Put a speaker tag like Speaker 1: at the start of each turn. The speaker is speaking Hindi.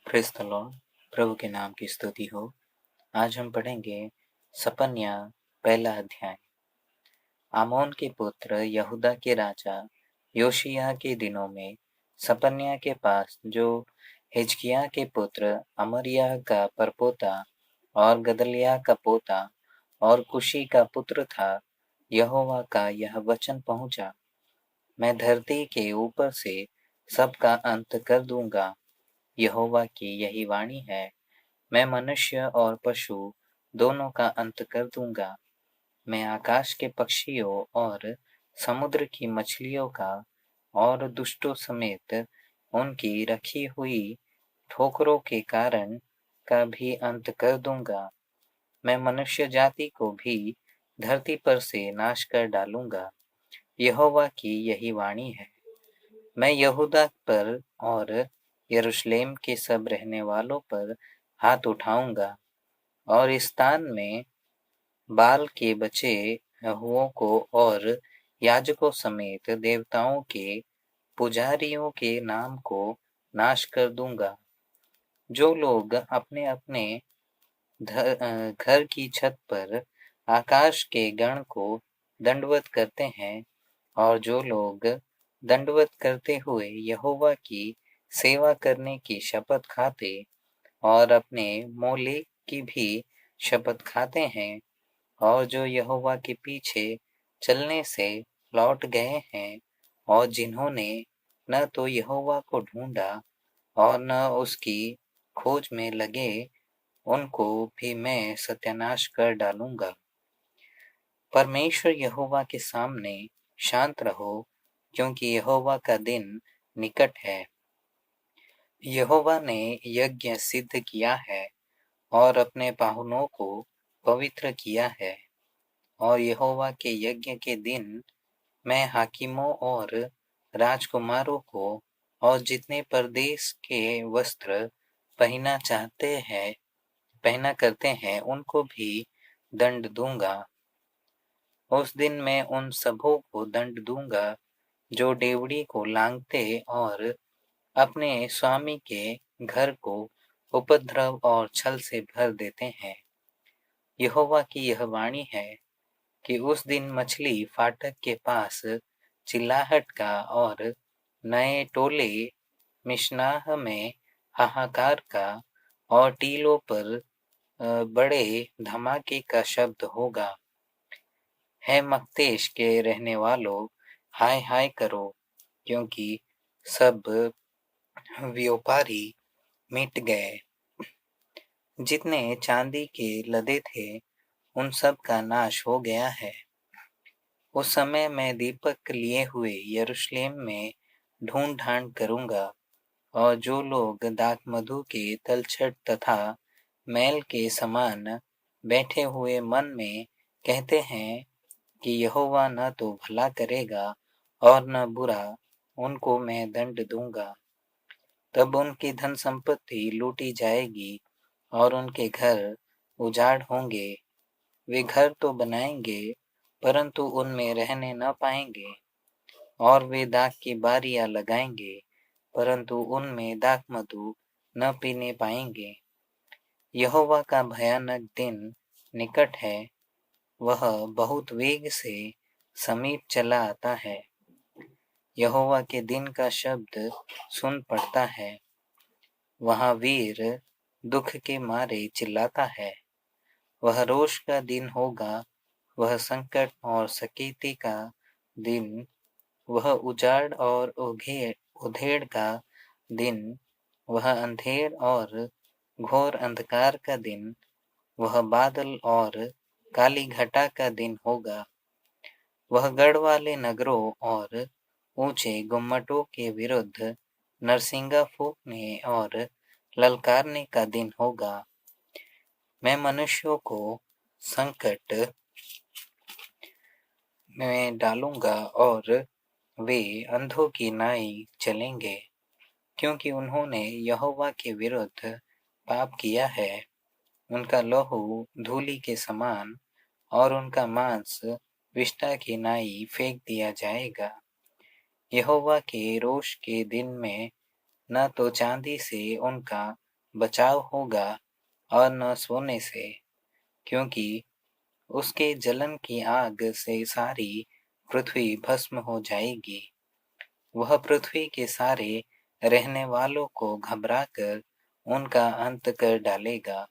Speaker 1: Praise the Lord. प्रभु के नाम की स्तुति हो। आज हम पढ़ेंगे सपन्या पहला अध्याय। आमोन के पुत्र यहूदा के राजा योशिय्याह के दिनों में सपन्याह के पास, जो हिजकिय्याह के पुत्र अमर्याह का परपोता और गदल्याह का पोता और कुशी का पुत्र था, यहोवा का यह वचन पहुंचा। मैं धरती के ऊपर से सबका अंत कर दूंगा। यहोवा की यही वाणी है। मैं मनुष्य और पशु दोनों का अंत कर दूंगा। मैं आकाश के पक्षियों और समुद्र की मछलियों का और दुष्टों समेत उनकी रखी हुई ठोकरों के कारण का भी अंत कर दूंगा। मैं मनुष्य जाति को भी धरती पर से नाश कर डालूंगा। यहोवा की यही वाणी है। मैं यहूदा पर और यरूशलेम के सब रहने वालों पर हाथ उठाऊंगा और इस स्थान में बाल के बचे हुओं को और याजकों समेत देवताओं के पुजारियों के नाम को नाश कर दूंगा। जो लोग अपने अपने घर की छत पर आकाश के गण को दंडवत करते हैं, और जो लोग दंडवत करते हुए यहोवा की सेवा करने की शपथ खाते और अपने मोले की भी शपथ खाते हैं, और जो यहोवा के पीछे चलने से लौट गए हैं, और जिन्होंने न तो यहोवा को ढूंढा और न उसकी खोज में लगे, उनको भी मैं सत्यानाश कर डालूंगा। परमेश्वर यहोवा के सामने शांत रहो, क्योंकि यहोवा का दिन निकट है। यहोवा ने यज्ञ सिद्ध किया है और अपने पाहुनों को पवित्र किया है। और यहोवा के यज्ञ के दिन मैं हाकिमों और राजकुमारों को और जितने परदेश के वस्त्र पहना करते हैं, उनको भी दंड दूंगा। उस दिन मैं उन सबों को दंड दूंगा जो डेवढ़ी को लांघते और अपने स्वामी के घर को उपद्रव और छल से भर देते हैं। यहोवा की यह वाणी है कि उस दिन मछली फाटक के पास चिल्लाहट का और नए टोले मिशनाह में हाहाकार का और टीलों पर बड़े धमाके का शब्द होगा। है मक्तेश के रहने वालों, हाय हाय करो, क्योंकि सब व्यापारी मिट गए। जितने चांदी के लदे थे, उन सब का नाश हो गया है। उस समय मैं दीपक लिए हुए यरूशलेम में ढूंढ ढांड करूंगा, और जो लोग दाख मधु के तलछट तथा मैल के समान बैठे हुए मन में कहते हैं कि यहोवा न तो भला करेगा और न बुरा, उनको मैं दंड दूंगा। तब उनकी धन संपत्ति लूटी जाएगी और उनके घर उजाड़ होंगे। वे घर तो बनाएंगे, परंतु उनमें रहने न पाएंगे, और वे दाख की बारियां लगाएंगे, परंतु उनमें दाख मधु न पीने पाएंगे। यहोवा का भयानक दिन निकट है, वह बहुत वेग से समीप चला आता है। यहोवा के दिन का शब्द सुन पड़ता है। वहाँ वीर दुख के मारे चिल्लाता है। वह रोष का दिन होगा, वह संकट और सकेती का दिन, वह उजाड़ और उधेड़ का दिन, वह अंधेर और घोर अंधकार का दिन, वह बादल और काली घटा का दिन होगा। वह गढ़ वाले नगरों और ऊंचे गुम्मटों के विरुद्ध नरसिंगा फूंकने और ललकारने का दिन होगा। मैं मनुष्यों को संकट में डालूंगा और वे अंधों की नाई चलेंगे, क्योंकि उन्होंने यहोवा के विरुद्ध पाप किया है। उनका लहू धूलि के समान और उनका मांस विष्ठा की नाई फेंक दिया जाएगा। यहोवा के रोष के दिन में न तो चांदी से उनका बचाव होगा और न सोने से, क्योंकि उसके जलन की आग से सारी पृथ्वी भस्म हो जाएगी। वह पृथ्वी के सारे रहने वालों को घबराकर उनका अंत कर डालेगा।